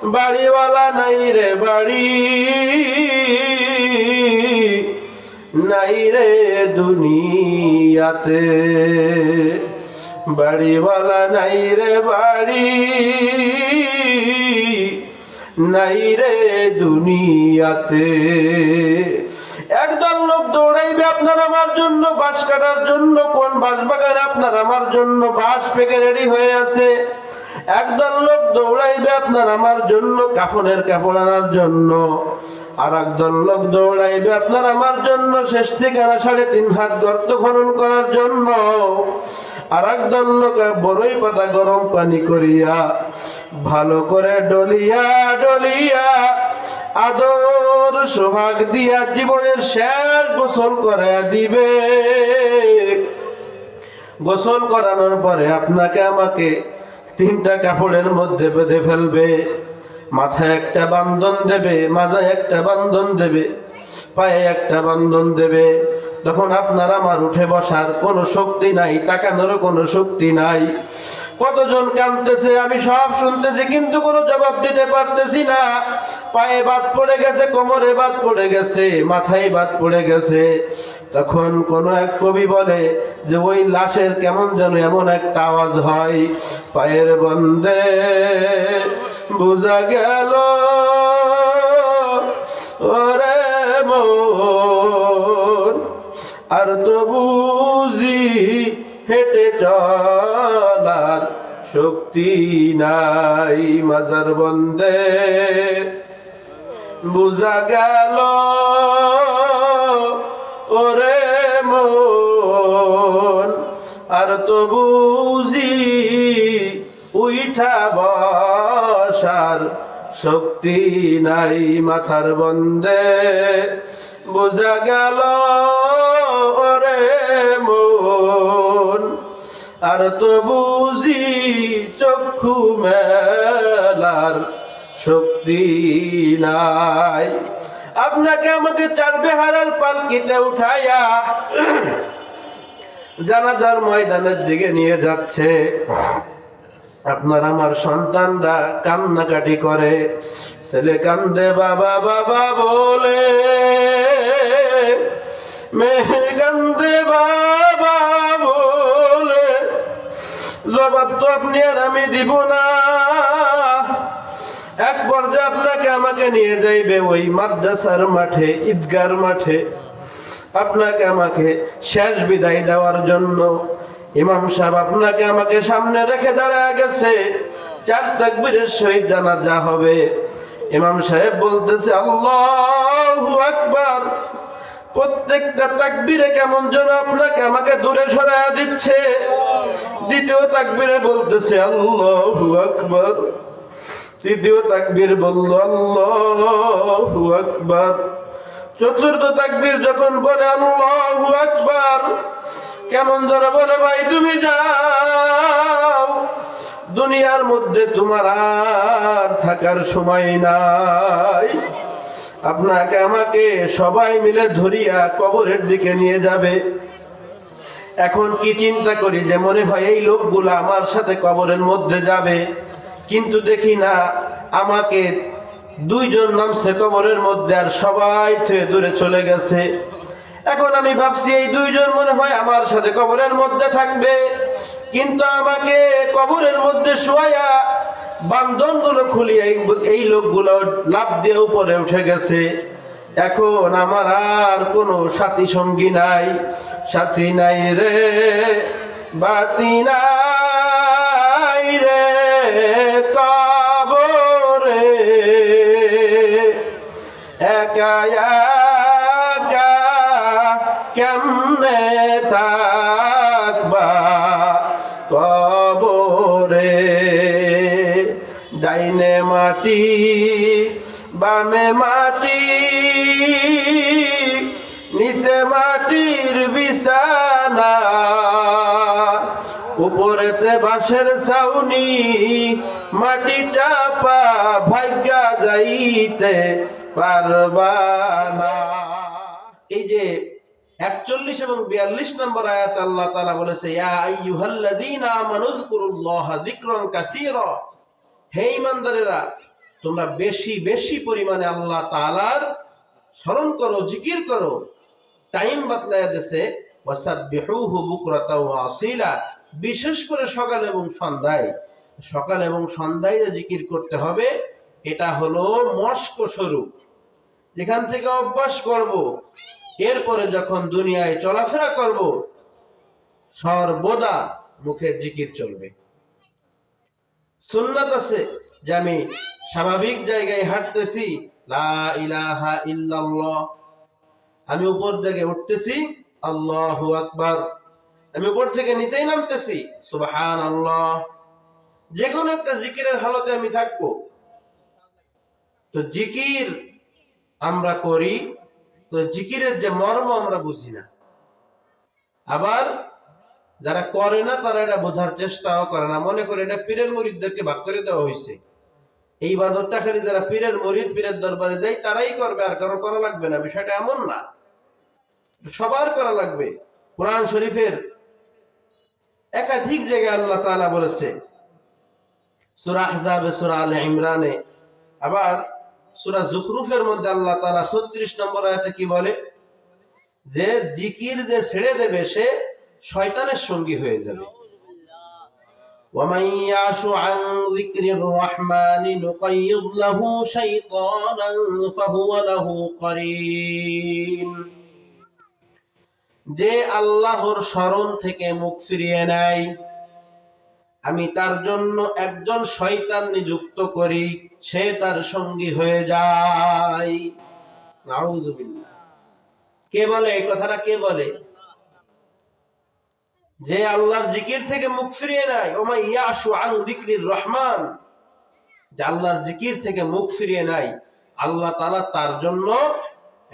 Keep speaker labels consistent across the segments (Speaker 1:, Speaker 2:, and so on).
Speaker 1: বাড়িওয়ালা নাই রে বাড়ি, নাই রে দুনিয়াতে। বাড়িওয়ালা নাই রে বাড়ি, নাই রে দুনিয়াতে। একদল লোক দৌড়াইবে আপনার আমার জন্য, বাঁশ কাটার জন্য। কোন বাঁশ বাগানে আপনার আমার জন্য বাঁশ পেকে রেডি হয়ে আছে। একদল লোক দৌড়াইবে আপনার আমার জন্য কাফনের কাপড় আনার জন্য। আর একদল লোক দৌড়াইবে আপনার আমার জন্য শেষ ঠিকানা 3.5 হাত গর্ত খনন করার জন্য। আর একদল লোক বড়ই পাতা গরম পানি করিয়া ভালো করে ডলিয়া ডলিয়া আদর সোহাগ দিয়া জীবনের শেষ গোসল করে দিবে। গোসল করানোর পরে আপনাকে আমাকে 3টা কাপড়ের মধ্যে বেঁধে ফেলবে। মাথায় একটা বান্ধন দেবে, মাজায় একটা বান্ধন দেবে, পায়ে একটা বান্ধন দেবে। তখন আপনার আমার উঠে বসার কোনো শক্তি নাই, তাকানোরও কোনো শক্তি নাই। কতজন কাঁদতেছে আমি সব শুনতেছি, কিন্তু কোনো জবাব দিতে পারতেছি না। পায়ে বাত পড়ে গেছে, কোমরে বাত পড়ে গেছে, মাথায় বাত পড়ে গেছে। তখন কোন এক কবি বলে যে ওই লাশের কেমন যেন এমন একটা আওয়াজ হয়, পায়ের বন্দে বুঝা গেল ওরে মন, আর তো বুঝি হেঁটে চলার শক্তি নাই। মাজার বন্দে বুঝা গেল ওরে মন, আর তো বুঝি উইঠা বসার শক্তি নাই। মাথার বন্দে বুঝা গেল ওরে মন, আর তো বুঝি চক্ষু মেলার শক্তি নাই। আপনাকে আমাকে 4 বেহারার পালকিতে উঠাইয়া জানাজার ময়দানের দিকে নিয়ে যাচ্ছে। আপনার আমার সন্তানরা কান্নাকাটি করে, ছেলে কান্দে বাবা বাবা বলে, মেয়ে কান্দে বাবা বলে। জবাব তো আপনি আর আমি দিব না। এক পর্যায়ে আপনাকে আমাকে নিয়ে যাইবে ওই মাদ্রাসার মাঠে, ঈদগার মাঠে। আপনাকে আমাকে শেষ বিদায় দেওয়ার জন্য ইমাম সাহেব আপনাকে আমাকে সামনে রেখে দাঁড়ায় গেছে। 4 তাকবীরের সহিত জানাজা হবে। ইমাম সাহেব বলতেছে আল্লাহু আকবার। প্রত্যেকটা তাকবীরে কেমন যেন আপনাকে আমাকে দূরে সরায়া দিচ্ছে। দ্বিতীয় তাকবীরে বলতেছে আল্লাহু আকবার। তৃতীয় তাকবীর বলল আল্লাহু আকবার। চতুর্থ তাকবীর যখন বলে আল্লাহু আকবার, কেমন যেন বলে ভাই তুমি যাও, দুনিয়ার মধ্যে তোমার আর থাকার সময় নাই। আপনাকে আমাকে সবাই মিলে ধরিয়া কবরের দিকে নিয়ে যাবে। এখন কি চিন্তা করি যে মনে হয় এই লোকগুলো আমার সাথে কবরের মধ্যে যাবে, কিন্তু দেখি না আমাকে 2 জন নামছে কবরের মধ্যে, আর সবাই থেকে দূরে চলে গেছে। এখন আমি ভাবছি এই 2 জন মনে হয় আমার সাথে কবরের মধ্যে থাকবে, কিন্তু আমাকে কবরের মধ্যে শোয়া বান্ধনগুলো খুলিয়ে এই লোকগুলো লাফ দিয়ে উপরে উঠে গেছে। এখন আমার আর কোনো সাথী সঙ্গী নাই, সাথী নাই রে বাতি নাই রে কবরে, একা একা কেমনে থাকবা কবরে। ডাইনে মাটি বামে মাটি, নিচে মাটির বিছানা, উপরেতে বাঁশের ছাউনি, মাটি চাপা ভাগ্যা যাইতে পারবা না। এই যে 41 এবং 42 নম্বর আয়াত আল্লাহ তাআলা বলেছে ইয়া আইয়ুহাল্লাযীনা আমানু যকুরুল্লাহা যিকরান কাসীরা। হে ঈমানদারেরা, তোমরা বেশি বেশি পরিমাণে আল্লাহ তাআলার স্মরণ করো, জিকির করো। টাইম বাতলায় দেশে ওয়াসাব্বিহুহু বুকরাতা ওয়া আসিলা, বিশেষ করে সকাল এবং সন্ধ্যায়। সকাল এবং সন্ধ্যায় যে জিকির করতে হবে এটা হলো মস্ক স্বরূপ, যেখান থেকে অভ্যাস করব, এরপরে যখন দুনিয়ায় চলাফেরা করব সর্বদা মুখে জিকির চলবে। সুন্নাত আছে যে আমি স্বাভাবিক জায়গায় হাঁটতেছি, লা ইলাহা ইল্লাল্লাহ, আমি উপর থেকে উঠতেছি আল্লাহু আকবার, আমি উপর থেকে নিচেই নামতেছি সুবহানাল্লাহ। যে কোনো একটা জিকিরের হালতে আমি থাকবো। তো জিকির আমরা করি, তো জিকিরের যে মর্ম আমরা বুঝি না। আবার যারা করে না তারা এটা বোঝার চেষ্টাও করে না, মনে করে এটা পীরের মুরিদদেরকে ভাগ করে দেওয়া হয়েছে। এই ইবাদতটা খালি যারা পীরের মুরিদ, পীরের দরবারে যায় তারাই করবে, আর কারো করা লাগবে না। বিষয়টা এমন না, সবার করা লাগবে। কোরআন শরীফের একাধিক জায়গায় আল্লাহ তাআলা বলেছে, সূরা আহজাবে, সূরা আলে ইমরানে, আবার সূরা যুখরুফের মধ্যে আল্লাহ তাআলা 36 নম্বর আয়াতে কি বলে, যে জিকির যে ছেড়ে দেবে সে শয়তানের সঙ্গী হয়ে যাবে। وَمَن يَعْشُ عَن ذِكْرِ الرَّحْمَنِ نُقَيِّضْ لَهُ شَيْطَانًا فَهُوَ لَهُ قَرِينٌ। যে আল্লাহর স্মরণ থেকে মুখ ফিরিয়ে নেয় আমি তার জন্য একজন শয়তান নিযুক্ত করি, সে তার সঙ্গী হয়ে যায়। নাউযুবিল্লাহ। কে বলে এই কথাটা? কে বলে? যে আল্লাহর জিকির থেকে মুখ ফিরিয়ে নেয়, ওমা ইয়াশু আন যিকরির রহমান, যে আল্লাহর জিকির থেকে মুখ ফিরিয়ে নেয়, আল্লাহ তাআলা তার জন্য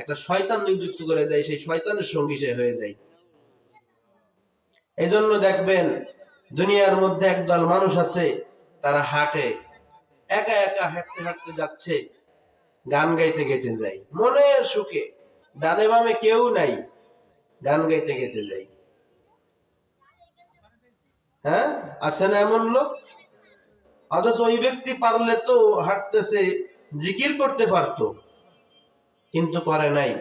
Speaker 1: একটা শয়তান নিযুক্ত করে দেয়, সেই শয়তানের সঙ্গী সে হয়ে যায়। এজন্য দেখবেন দুনিয়ার মধ্যে একদল মানুষ আছে, তারা হাঁটে, একা একা হাঁটতে হাঁটতে যাচ্ছে, গান গাইতে গাইতে যায় মনের সুখে, ডানে বামে কেউ নাই, গান গাইতে গাইতে যায়। হ্যাঁ, আছে না এমন লোক? অথচ ওই ব্যক্তি পারলে তো হাঁটতেছে, জিকির করতে পারতো, কিন্তু করে নাই,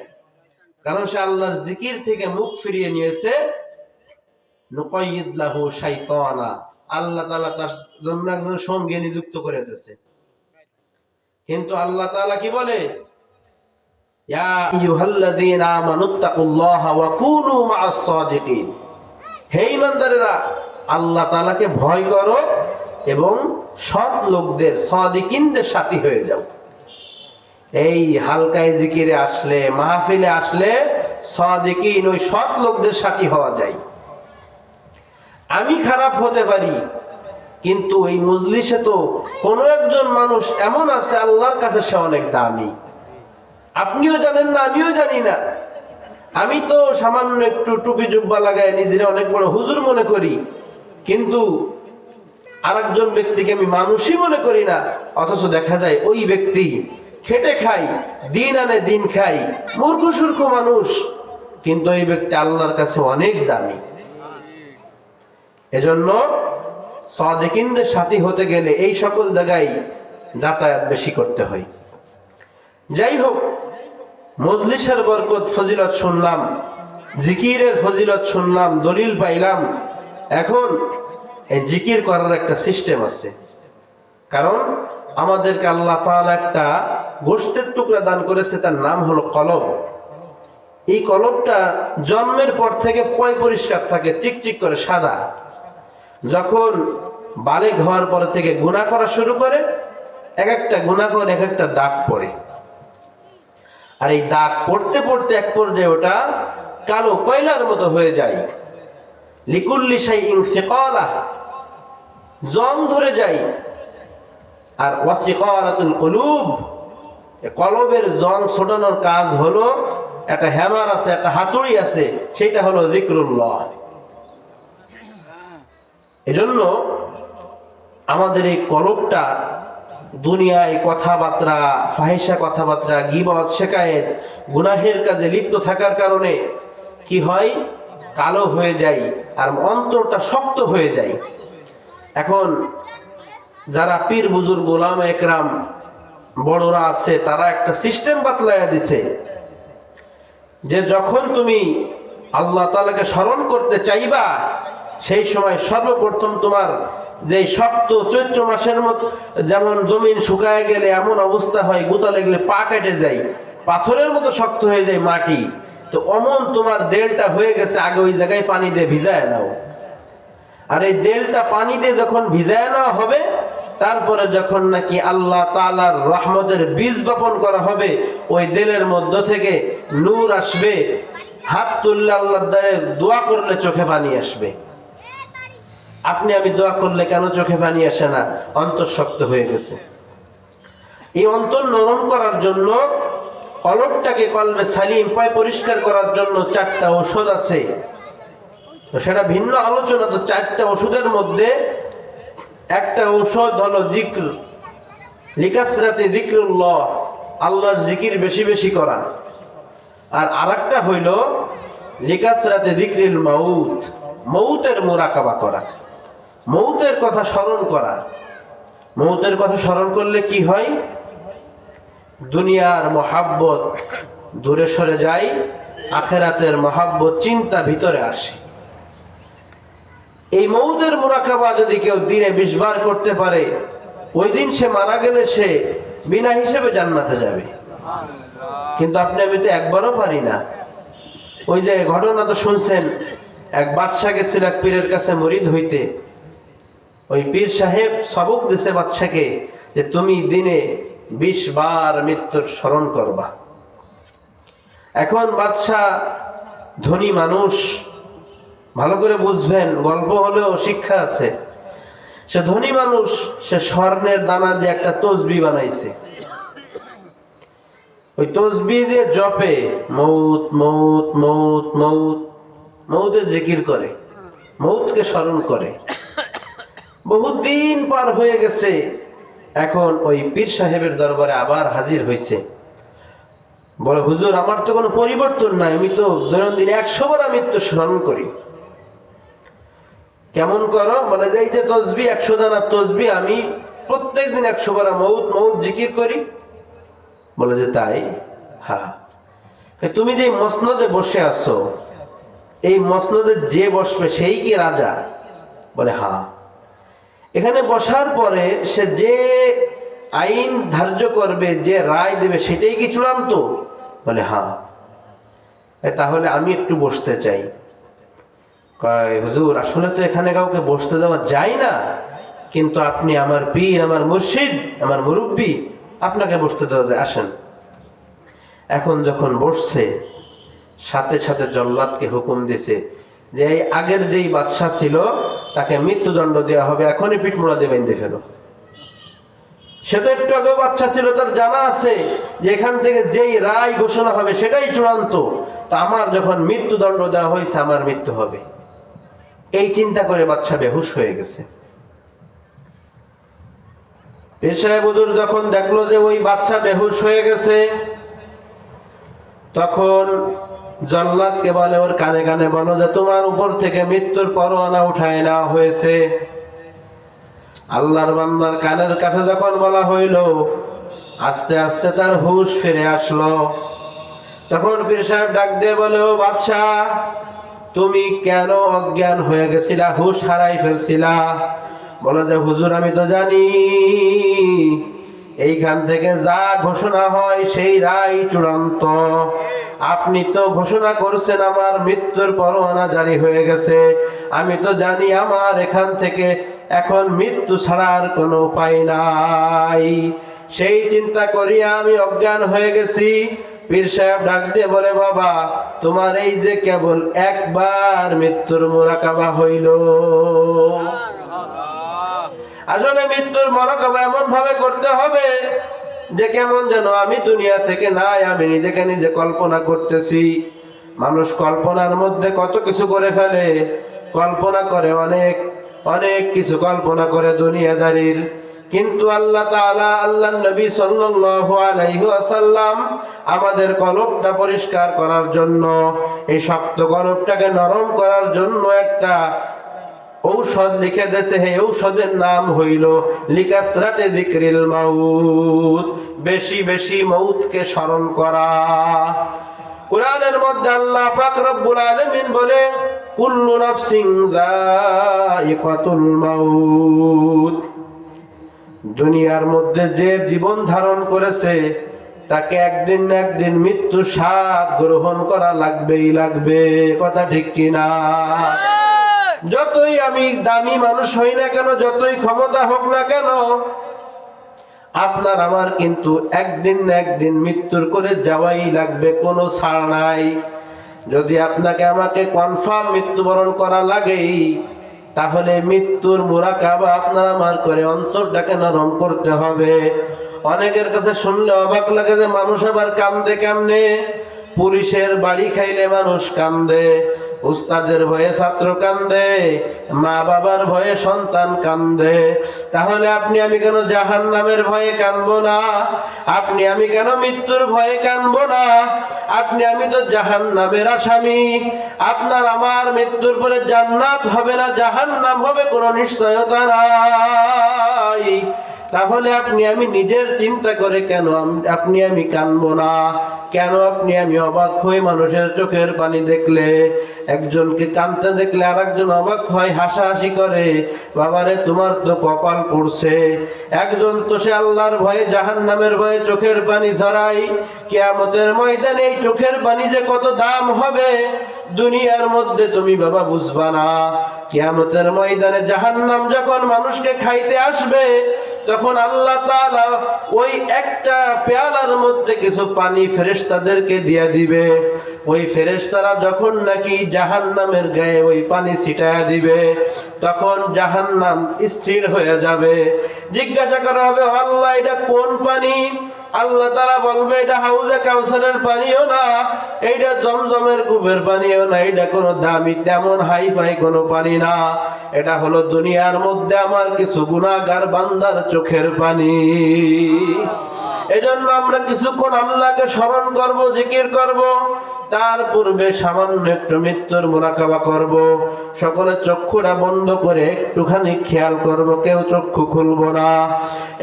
Speaker 1: কারণ সে আল্লাহর জিকির থেকে মুখ ফিরিয়ে নিয়েছে। নুকাইয়িদ লাহু শাইতানা, আল্লাহ তাআলা তার জন্য একজন সঙ্গী নিযুক্ত করে দিয়েছে। কিন্তু আল্লাহ তাআলা কি বলে, ইয়া আইয়ুহাল্লাযীনা আমানুত্তাকুল্লাহা ওয়া কুনু মা'আস সাদিকিন, হে ঈমানদারেরা আল্লাহ তাআলাকে ভয় করো এবং সৎ লোকদের, সাদিকিনদের সাথী হয়ে যাও। এই হালকায় জিকিরে আসলে, মাহফিলে আসলে সাদিকিন, ওই সৎ লোকদের সাথী হওয়া যায়। আমি খারাপ হতে পারি, কিন্তু এই মজলিসে তো কোনো একজন মানুষ এমন আছে আল্লাহর কাছে সে অনেক দামি। আপনিও জানেন না, আমিও জানি না। আমি তো সামান্য একটু টুপি জুব্বা লাগায় নিজের অনেক বড় হুজুর মনে করি, কিন্তু আরেকজন ব্যক্তিকে আমি মানুষই মনে করি না। অথচ দেখা যায় ওই ব্যক্তি খেটে খাই, দিন আনে দিন খাই, মূর্খ সূর্খ মানুষ, কিন্তু ওই ব্যক্তি আল্লাহর কাছে অনেক দামি। এজন্য সাদিকিনদের সাথী হতে গেলে এই সকল জায়গায় যাতায়াত বেশি করতে হয়। যাই হোক, মজলিসের বরকত ফজিলত শুনলাম, জিকিরের ফজিলত শুনলাম, দলিল পাইলাম। এখন এই জিকির করার একটা সিস্টেম আছে, কারণ আমাদেরকে আল্লাহ তাআলা একটা গোশতের টুকরা দান করেছে, তার নাম হলো কলব। এই কলবটা জন্মের পর থেকে পরিষ্কার থাকে, চিকচিক করে সাদা। যখন বালেগ হওয়ার পর থেকে গুনাহ করা শুরু করে, এক একটা গুনাহ করে এক একটা দাগ পড়ে, আর এই দাগ পড়তে পড়তে এক পর্যায়ে ওটা কালো কয়লার মতো হয়ে যায়। লিকুল্লি শাইইন সিকালা, জং ধরে যায়। আর ওয়াসিকালাতুল কুলুব, কলবের জং ছোটানোর কাজ হলো, একটা হ্যামার আছে, একটা হাতুড়ি আছে, সেটা হলো যিকরুল্লাহ। এজন্য আমাদের এই কলবটা দুনিয়ায় কথাবার্তা, ফাহিশা কথাবার্তা, গীবত, শিকায়েত, গুনাহের কাজে লিপ্ত থাকার কারণে কি হয়, কালো হয়ে যায় আর অন্তরটা শক্ত হয়ে যায়। এখন যারা পীর বুজুর্গ, উলামা একরাম বড়রা আছে তারা একটা সিস্টেম বাতলাইয়া দিছে যে যখন তুমি আল্লাহ তাআলাকে স্মরণ করতে চাইবা সেই সময় সর্বপ্রথম তোমার যে শক্ত চৈত্র মাসের মতো যেমন জমিন শুকায় গেলে এমন অবস্থা হয়, গুতা লাগলে পা কেটে যায়, পাথরের মতো শক্ত হয়ে যায় মাটি, তো অমন তোমার দেলটা হয়ে গেছে, আগে ওই জায়গায় পানি দিয়ে ভিজায় নাও। আর এই দেলটা পানি দিয়ে যখন ভিজায় নেওয়া হবে, তারপরে যখন নাকি আল্লাহ তাআলার রহমতের বীজ বপন করা হবে, ওই দেলের মধ্য থেকে নূর আসবে, হাত তুললে আল্লাহর দ্বারে দোয়া করলে চোখে পানি আসবে। আপনি আমি দোয়া করলে কেন চোখে পানি আসে না? অন্তর শক্ত হয়ে গেছে। এই অন্তর নরম করার জন্য, কলবটাকে কলবে সালিম পায় পরিষ্কার করার জন্য 4টা ঔষধ আছে। তো সেটা ভিন্ন আলোচনা। তো 4টা ওষুধের মধ্যে একটা ঔষধ হলো জিক্র, লিকাসরাতে যিকরুল্লাহ, আল্লাহর জিকির বেশি বেশি করা। আর আরেকটা হইল লিকাসরাতে যিকরিল মাউত, মৌতের মুরাকাবা করা, মৌতের কথা স্মরণ করা। মৌতের কথা স্মরণ করলে কি হয়? দুনিয়ার মহাব্বত দূরে সরে যায়, আখেরাতের মহাব্বত চিন্তা ভিতরে আসে। এই মৌতের মুরাকাবা যদি কেউ দিনে 20 বার করতে পারে, ওই দিন সে মারা গেলে সে বিনা হিসেবে জান্নাতে যাবে। কিন্তু আপনি আমি তো একবারও পারি না। ওই যে ঘটনা তো শুনছেন, এক বাদশা গেছিল এক পীরের কাছে মুরিদ হইতে। ওই পীর সাহেব সবক দিছে বাদশাকে যে তুমি দিনে 20 বার মৃত্যুর স্মরণ করবা। এখন বাদশা ধনী মানুষ, ভালো করে বুঝবেন, গল্প হলেও শিক্ষা আছে। সে ধনী মানুষ, সে স্বর্ণের দানা দিয়ে একটা তসবিহ বানাইছে। ওই তসবিহে জপে মৌত মৌত মৌত মৌত, মৌতের জিকির করে, মৌতকে স্মরণ করে। বহুদিন পার হয়ে গেছে, এখন ওই পীর সাহেবের দরবারে আবার হাজির হয়েছে। বলে, হুজুর আমার তো কোনো পরিবর্তন নাই, আমি তো দৈনন্দিন 100 বার মৃত্যু স্মরণ করি। কেমন করো? বলে যে এই যে তসবিহ, 100 দানার তসবিহ, আমি প্রত্যেক দিন 100 বার মৌত মৌত জিকির করি। বলে যে তাই? হ্যাঁ। তুমি যে মসনদে বসে আছো, এই মসনদে যে বসবে সেই কি রাজা? বলে হ্যাঁ। এখানে বসার পরে সে যে আইন ধার্য করবে, যে রায় দেবে, সেটাই কি চূড়ান্ত? বলে হ্যাঁ। তাহলে আমি একটু বসতে চাই। কয়, হুজুর আসলে তো এখানে কাউকে বসতে দেওয়া যায় না, কিন্তু আপনি আমার পীর, আমার মুর্শিদ, আমার মুরব্বী, আপনাকে বসতে দেওয়া যায়, আসেন। এখন যখন বসছে, সাথে সাথে জল্লাদকে হুকুম দিছে যে এই আগের যেই বাদশা ছিল তাকে মৃত্যুদণ্ড দেওয়া হবে, এখনই পিঠ মোড়া দিয়ে বেঁধে ফেলো। সে তো একটু আগে বাদশা ছিল, তার জানা আছে যে এখান থেকে যেই রায় ঘোষণা হবে সেটাই চূড়ান্ত। তো আমার যখন মৃত্যুদণ্ড দেওয়া হয়েছে, আমার মৃত্যু হবে। এই চিন্তা করে বাদশা বেহুশ হয়ে গেছে। পীর সাহেব হুজুর যখন দেখলো যে ওই বাদশা বেহুশ হয়ে গেছে, তখন জল্লাদকে বলে, ওর কানে কানে বলো যে তোমার উপর থেকে মৃত্যুর পরোয়ানা উঠায় নেওয়া হয়েছে। আল্লাহর বান্দার কানের কাছে যখন বলা হইল, আস্তে আস্তে তার হুঁশ ফিরে আসলো। তখন পীর সাহেব ডাক দিয়ে বলে, ও বাদশা, তুমি কেন অজ্ঞান হয়ে গেছিলা, হুঁশ হারাই ফেলছিলা? বলে যে হুজুর আমি তো জানি এইখান থেকে যা ঘোষণা হয় সেই রায় চূড়ান্ত। আপনি তো ঘোষণা করছেন আমার মৃত্যুর পরোয়ানা জারি হয়ে গেছে, আমি তো জানি আমার এখান থেকে এখন মৃত্যু ছাড়ার কোনো উপায় নাই। সেই চিন্তা করিয়া আমি অজ্ঞান হয়ে গেছি। পীর সাহেব ডাক দিয়ে বলে, বাবা তোমার এই যে কেবল একবার মৃত্যুর মুরাকাবা হইল। আসলে মৃত্যুর মুরাকাবা এমন ভাবে করতে হবে যে কেমন যেন আমি দুনিয়া থেকে নাই, আমি নিজেকে নিজে কল্পনা করতেছি। মানুষ কল্পনার মধ্যে কত কিছু করে ফেলে, কল্পনা করে অনেক অনেক কিছু কল্পনা করে দুনিয়াদারির। কিন্তু আল্লাহ তাআলা, আল্লাহর নবী সাল্লাল্লাহু আলাইহি ওয়াসাল্লাম আমাদের কলবটা পরিষ্কার করার জন্য, এই শক্ত কলবটাকে নরম করার জন্য একটা ঔষধ লিখে দিয়েছে, হে ঔষধের নাম হইল লিকাসরাতে যিকরিল মাউত, বেশি বেশি মউতকে স্মরণ করা। কোরআনের মধ্যে আল্লাহ পাক রব্বুল আলামিন বলে কুল্লু নাফসিন যায়িকাতুল মাউত, দুনিয়ার মধ্যে যে জীবন ধারণ করেছে তাকে একদিন না একদিন মৃত্যু স্বাদ গ্রহণ করা লাগবেই লাগবে। কথা ঠিক কিনা? যতই আমি দামি মানুষ হই না কেন, যতই ক্ষমতা হোক না কেন, আপনার আমার কিন্তু একদিন না একদিন মৃত্যুর করে যাওয়াই লাগবে, কোনো ছাড় নাই। যদি আপনাকে আমাকে কনফার্ম মৃত্যুবরণ করা লাগেই, তাহলে মৃত্যুর মুরাকাবা আপনার আমার করে অন্তরটাকে নরম করতে হবে। অনেকের কাছে শুনলে অবাক লাগে যে মানুষ আবার কান্দে কেমনে। পুলিশের বাড়ি খাইলে মানুষ কান্দে, উস্তাদের ভয়ে ছাত্র কান্দে, মা বাবার ভয়ে সন্তান কান্দে। তাহলে আপনি আমি কেন জাহান্নামের ভয়ে কাঁদবো না? আপনি আমি কেন মৃত্যুর ভয়ে কাঁদবো না? আপনি আমি তো জাহান্নামের আসামি। আপনার আমার মৃত্যুর পরে জান্নাত হবে না জাহান্নাম হবে, কোনো নিশ্চয়তা নাই। তাহলে আপনি আমি নিজের চিন্তা করে কেন আপনি আমি কাঁদবো না? কেন আপনি আমি অবাক হই মানুষের চোখের পানি দেখলে? একজনকে কাঁদতে দেখলে আর একজন অবাক হয়, হাসাহাসি করে, বাবারে তোমার তো কপাল পড়ছে। একজন তো সে আল্লাহর ভয়ে জাহান্নামের ভয়ে চোখের পানি ঝরাই। কিয়ামতের ময়দানে এই চোখের পানি যে কত দাম হবে দুনিয়ার মধ্যে তুমি বাবা বুঝবা না। কিয়ামতের ময়দানে জাহান্নাম যখন মানুষকে খাইতে আসবে, তখন আল্লাহ তাআলা ওই একটা পেয়ালার মধ্যে কিছু পানি ফেরেশতাদেরকে দিয়ে দিবে। ওই ফেরেশতারা যখন নাকি জাহান্নামের গায়ে ওই পানি ছিটায়া দিবে, তখন জাহান্নাম স্থির হয়ে যাবে। জিজ্ঞাসা করা হবে, আল্লাহ এটা কোন পানি? আল্লাহ তাআলা বলবে, এটা হাউজে কাউসারের পানিও না, এইটা জমজমের কূপের পানিও না, এটা কোনো দামি তেমন হাইফাই কোনো পানি না, এটা হলো দুনিয়ার মধ্যে আমার কিছু গুনাহগার বান্দার চোখের পানি। এজন্য আমরা কিছুক্ষণ আল্লাহকে স্মরণ করব, জিকির করব, তার পূর্বে সামান্য একটু মৃত্যুর মুরাকাবা করব। সকলে চক্ষুটা বন্ধ করে একটুখানি খেয়াল করব, কেউ চক্ষু খুলবো না।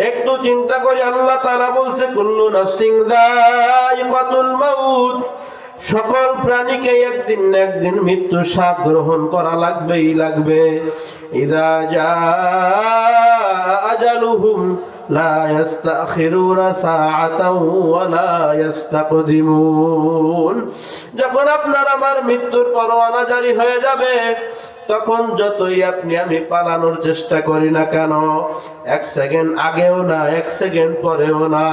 Speaker 1: একটু চিন্তা করি, আল্লাহ তাআলা বলছে কুল্লু নাফসিন যায়িকাতুল মাউত, সকল প্রাণীকে একদিন না একদিন মৃত্যু স্বাদ গ্রহণ করা লাগবেই লাগবে। ইযা জাআ আজালুহুম লা ইস্তাখিরুনা সাআতাও ওয়া লা ইস্তাকদিমুন, যখন আপনার আমার মৃত্যুর পরোয়ানা জারি হয়ে যাবে, তখন যতই আপনি আমি পালানোর চেষ্টা করি না কেন, এক সেকেন্ড আগেও না, এক সেকেন্ড পরেও না,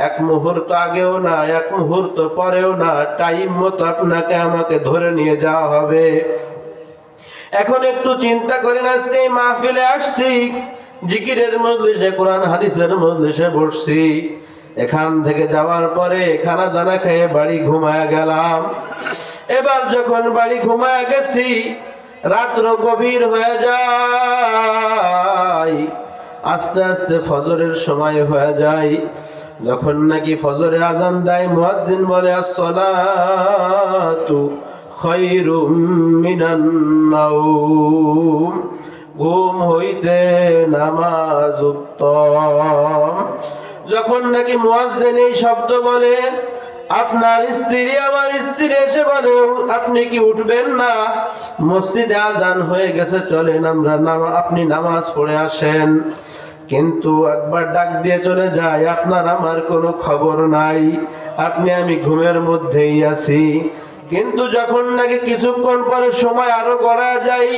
Speaker 1: এক মুহূর্ত আগেও না, এক মুহূর্ত পরেও না, টাইম মতো আপনাকে আমাকে ধরে নিয়ে যাওয়া হবে। এখন একটু চিন্তা করেন, আজকে এই মাহফিলে আসছি, জিকিরের মজলিসে, কোরআন হাদিসের মজলিসে বসছি, এখান থেকে যাওয়ার পরে খানা দানা খেয়ে বাড়ি ঘুমায়া গেলাম। এবার যখন বাড়ি ঘুমায়া গেছি, রাত্র গভীর হয়ে যায়, আস্তে আস্তে ফজরের সময় হয়ে যায়। যখন নাকি ফজরে আজান দেয়, মুয়াজ্জিন বলে আসসালাতু খায়রুম মিনান নাওম, ঘুম হইতে নামাজ উত্তম। যখন নাকি মুয়াজ্জিন এই শব্দ বলে, আপনার স্ত্রী আমার স্ত্রী এসে বলে, আপনি কি উঠবেন না? মসজিদে আজান হয়ে গেছে, চলেন আমরা আপনি নামাজ পড়ে আসেন। কিন্তু একবার ডাক দিয়ে চলে যায়, আপনার আমার কোনো খবর নাই, আপনি আমি ঘুমের মধ্যেই আছি। কিন্তু যখন নাকি কিছুক্ষণ পরে সময় আরো গড়া যায়,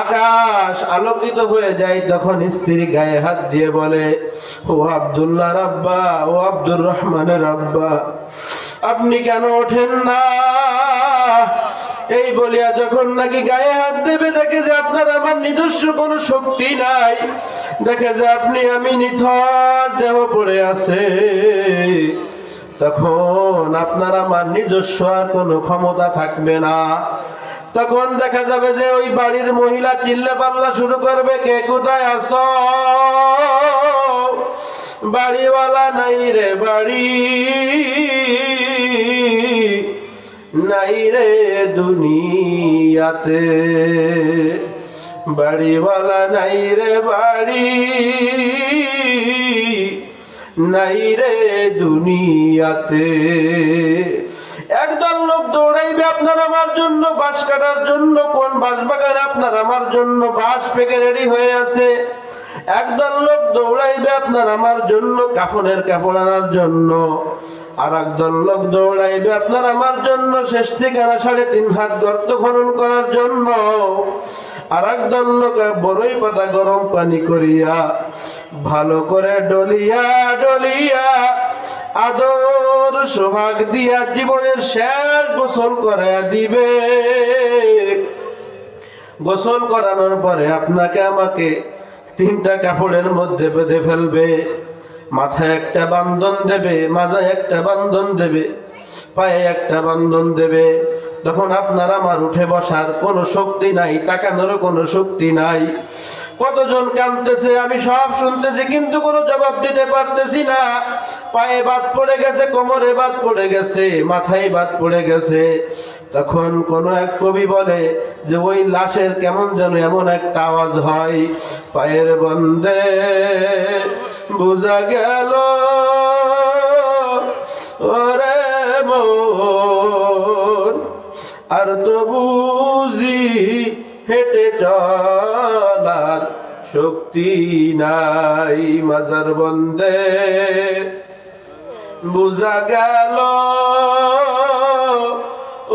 Speaker 1: আকাশ আলোকিত হয়ে যায়, তখন স্ত্রী গায়ে হাত দিয়ে বলে, ও আব্দুল্লাহ রাব্বা, ও আব্দুর রহমানের রাব্বা, আপনি কেন ওঠেন না? এই বলিয়া যখন নাকি গায়ে হাত দেবে, দেখে যে আপনার আমার নিজস্ব কোনো শক্তি নাই, দেখে যে আপনি আমি নিথর দেহ পড়ে আছে, তখন আপনার আমার নিজস্ব আর কোনো ক্ষমতা থাকবে না। তখন দেখা যাবে যে ওই বাড়ির মহিলা চিল্লা পাল্লা শুরু করবে, কে কোথায় আছো? বাড়িওয়ালা নাই রে বাড়ি, নাই রে দুনিয়াতে। বাড়িওয়ালা নাই রে বাড়ি, নাই রে দুনিয়াতে। একদল লোক দৌড়াইবে আপনার আমার জন্য বাঁশ কাটার জন্য, কোন বাঁশ বাগানে আপনার আমার জন্য বাঁশ পেকে রেডি হয়ে আছে। একদল লোক দৌড়াইবে আপনার আমার জন্য কাফনের কাপড় আনার জন্য, আর একদল লোক দৌড়াইবে আপনার আমার জন্য শেষ ঠিকানা 3.5 হাত গর্ত খনন করার জন্য। আর একদল লোক বড়ই পাতা গরম পানি করিয়া ভালো করে ডলিয়া ডলিয়া আদর সোহাগ দিয়া জীবনের শেষ গোসল করে দিবে। গোসল করানোর পরে আপনাকে আমাকে 3টা কাপড়ের মধ্যে বেঁধে ফেলবে। মাথায় একটা বান্ধন দেবে, মাজায় একটা বান্ধন দেবে, পায়ে একটা বান্ধন দেবে। তখন আপনার আমার উঠে বসার কোনো শক্তি নাই, তাকানোরও কোনো শক্তি নাই। কতজন কাঁদতেছে আমি সব শুনতেছি, কিন্তু কোনো জবাব দিতে পারতেছি না। পায়ে বাত পড়ে গেছে, কোমরে বাত পড়ে গেছে, মাথায় বাত পড়ে গেছে। তখন কোন এক কবি বলে যে ওই লাশের কেমন যেন এমন একটা আওয়াজ হয়, পায়ের বন্দে বোঝা গেল ওরে মন, আর তো বুঝি হেঁটে চলার শক্তি নাই। মাজার বন্দে বুঝা গেল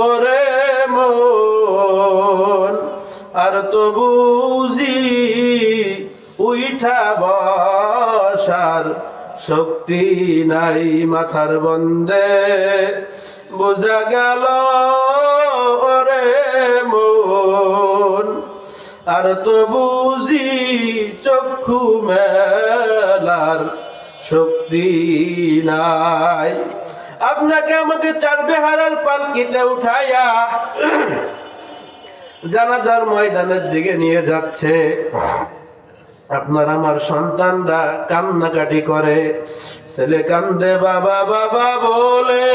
Speaker 1: ওরে মন, আর তো বুঝি উইঠা বসার শক্তি নাই। মাথার বন্দে বুঝা গেল ওরে মন, আর তো বুঝি চক্ষু মেলার শক্তি নাই। আপনাকে আমাকে চারবেহারার পালকিতে উঠাইয়া জানাজার ময়দানের দিকে নিয়ে যাচ্ছে। আপনার আমার সন্তানরা কান্নাকাটি করে, ছেলে কান্দে বাবা বাবা বলে,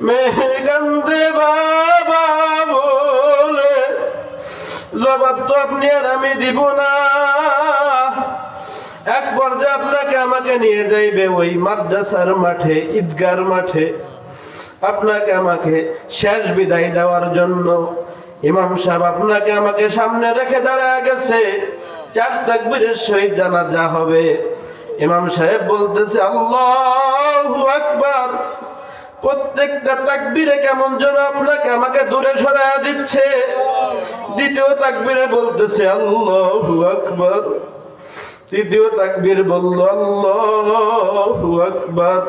Speaker 1: মেয়ে কান্দে বাবা বলে, জবাব তো আপনি আর আমি দিব না। এক পর্যায়ে আপনাকে আমাকে নিয়ে যাইবে ওই মাদ্রাসার মাঠে, ঈদগার মাঠে, আপনাকে আমাকে শেষ বিদায় দেওয়ার জন্য। ইমাম সাহেব আপনাকে আমাকে সামনে রেখে দাঁড়ায় গেছে, 4 তাকবীরের সহিত জানাজা হবে। ইমাম সাহেব বলতেছে আল্লাহু আকবার। প্রত্যেকটা তাকবীরে কেমন যেন আপনাকে আমাকে দূরে সরায়া দিচ্ছে। দ্বিতীয় তাকবীরে বলতেছে আল্লাহু আকবার, তৃতীয় তাকবীর বলল আল্লাহু আকবার,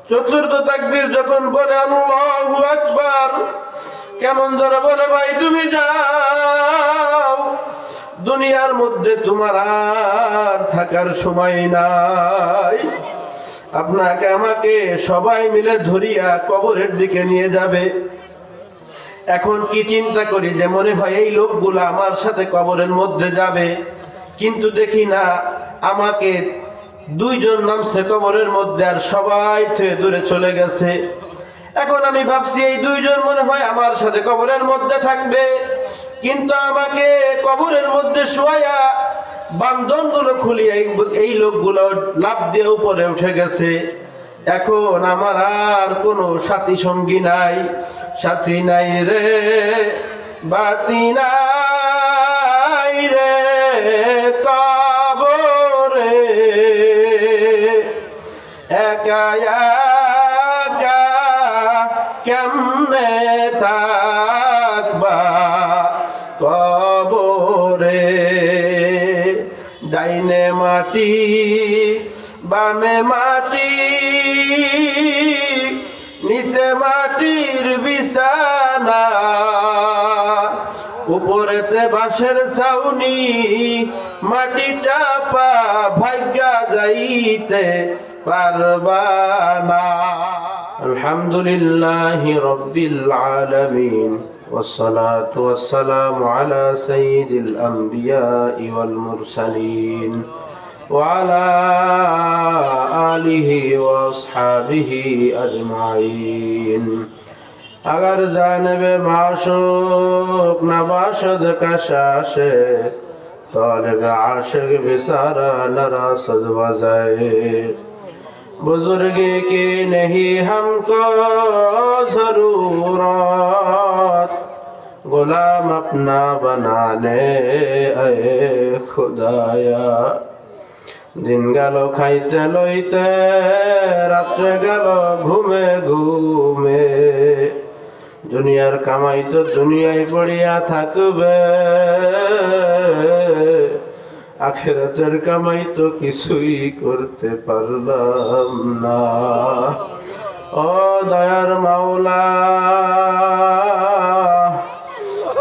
Speaker 1: চতুর্থ তাকবীর যখন বলে আল্লাহু আকবার, কেমন যেন বলে ভাই তুমি যাও, দুনিয়ার মধ্যে তোমার আর থাকার সময় নাই। আপনাকে আমাকে সবাই মিলে ধরিয়া কবরের দিকে নিয়ে যাবে। এখন কি চিন্তা করি যে মনে হয় এই লোকগুলো আমার সাথে কবরের মধ্যে যাবে, কিন্তু দেখি না আমাকে 2 জন নামছে কবরের মধ্যে, আর সবাই থেকে দূরে চলে গেছে। এখন আমি ভাবছি এই 2 জন মনে হয় আমার সাথে কবরের মধ্যে থাকবে, কিন্তু আমাকে কবরের মধ্যে শোয়া বান্ধনগুলো খুলিয়ে এই লোকগুলো লাফ দিয়ে উপরে উঠে গেছে। এখন আমার আর কোনো সাথী সঙ্গী নাই, সাথী নাই রে বাতি নাই রে কবরে, একা একা কেমনে থাকবা কবরে। ডাইনে মাটি বামে মাটি, নিচে মাটির বিছানা, উপরেতে বাঁশের ছাউনি, মাটি চাপা ভাগ্যা যাইতে পারবা না। আলহামদুলিল্লাহি রাব্বিল আলামিন, والصلاة والسلام على سيد الأنبياء والمرسلين وعلى آله وأصحابه أجمعين. अगर जानबे माशूक नबाशद कशाशे तालिब आशिक बिसारा नरासद वज़ाए बुजुर्गी की नहीं हमको जरूरत गुलाम अपना बनाने आए खुदाया दिन गल खाइते लइते रात्रे गल घुमे घुमे दुनियार कामाई तो दुनियाय पड़िया थाकबे आखिरातेर कामाई तो किछुई करते पारलाम ना ओ दयार माওলা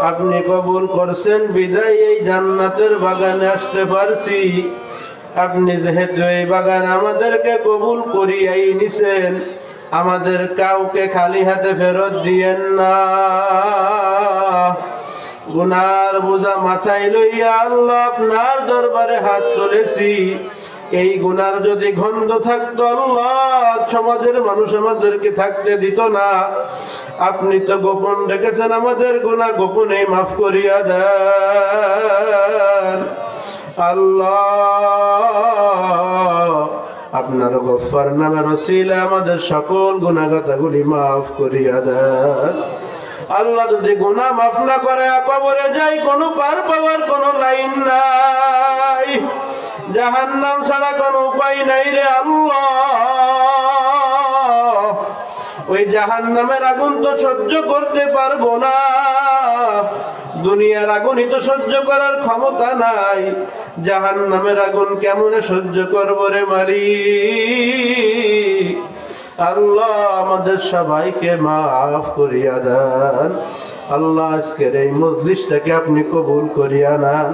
Speaker 1: আপনি কবুল করছেন বিদায় এই জান্নাতের বাগানে আসতে পারছি আপনি যেহেতু এই বাগান আমাদেরকে কবুল করিয়াই নিছেন আমাদের কাউকে খালি হাতে ফেরত দিয়েন না গুনার বোঝা মাথায় লইয়া আল্লাহ আপনার দরবারে হাত তুলেছি এই গুনার যদি গন্ধ থাকতো আল্লাহ সমাজের মানুষ আমাদেরকে থাকতে দিত না আপনি তো গোপন রেখেছেন আমাদের গুনাহ গোপনে মাফ করিয়া দেন আল্লাহ আপনার গফফার নামের ওসিলা আমাদের সকল গুনাহগাতাগুলি মাফ করিয়া দেন আল্লাহ যদি গুনাহ মাফ না করে কবরে যাই কোনো পার পাওয়ার কোনো লাইন নাই জাহান্নাম ছাড়া কোনো উপায় নাই রে আল্লাহ ওই জাহান্নামের আগুন তো সহ্য করতে পারবো না দুনিয়ার আগুনই তো সহ্য করার ক্ষমতা নাই জাহান্নামের আগুন কেমনে সহ্য করব রে মালিক আল্লাহ আমাদের সবাইকে মাফ করিয়া দেন আল্লাহ আজকের এই মজলিসটাকে আপনি কবুল করিয়া নেন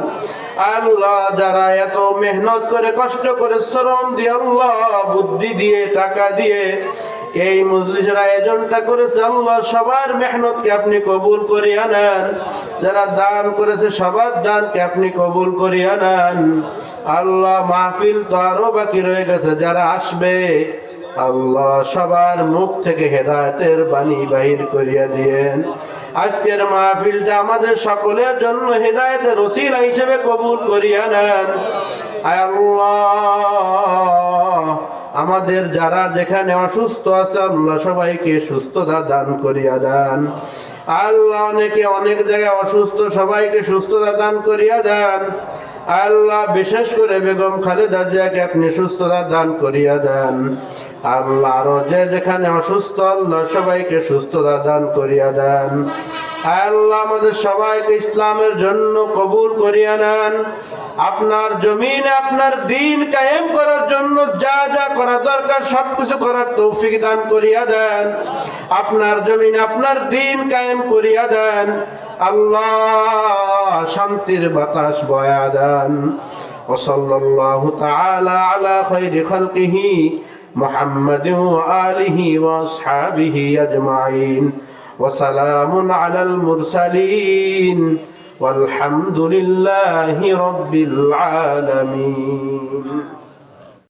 Speaker 1: আল্লাহ যারা এত মেহনত করে কষ্ট করে শ্রম দিয়ে আল্লাহ বুদ্ধি দিয়ে টাকা দিয়ে এই মজলিসের আয়োজনটা করেছে আল্লাহ সবার মেহনতকে আপনি কবুল করিয়া নেন যারা দান করেছে সবার দানকে আপনি কবুল করিয়া নেন আল্লাহ মাহফিল তো আরো বাকি রয়ে গেছে যারা আসবে আল্লাহ সবার মুখ থেকে হেদায়েতের বাণী বাহির করিয়া দিয়েন আজকের মাহফিলটা আমাদের সকলের জন্য হেদায়েতের ওসিলা হিসেবে কবুল করিয়া নেন আল্লাহ আমাদের যারা যেখানে অসুস্থ আছে আল্লাহ সবাইকে সুস্থতা দান করিয়া দেন আল্লাহ অনেকে অনেক জায়গায় অসুস্থ সবাইকে সুস্থতা দান করিয়া দেন আল্লাহ বিশেষ করে বেগম খালেদা জিয়াকে আপনি সুস্থতা দান করিয়া দেন আল্লাহ আরো যে যেখানে অসুস্থ আল্লাহ সবাইকে সুস্থতা দান করিয়া দেন আল্লাহ আমাদের সবাইকে ইসলামের জন্য কবুল করিয়া নেন আপনার জমিনে আপনার দ্বীন কায়েম করার জন্য যা যা করা দরকার সবকিছু করার তৌফিক দান করিয়া দেন আপনার জমিনে আপনার দ্বীন কায়েম করিয়া দেন আল্লাহ শান্তির বাতাস বয়া দেন ওয়া সাল্লাল্লাহু তাআলা আলা খায়রি খালকিহি মুহাম্মাদিন ওয়া আলিহি ওয়া আসহাবিহি আজমাইন ওয়া সালামুন আলাল মুরসালিন والحمد لله رب العالمين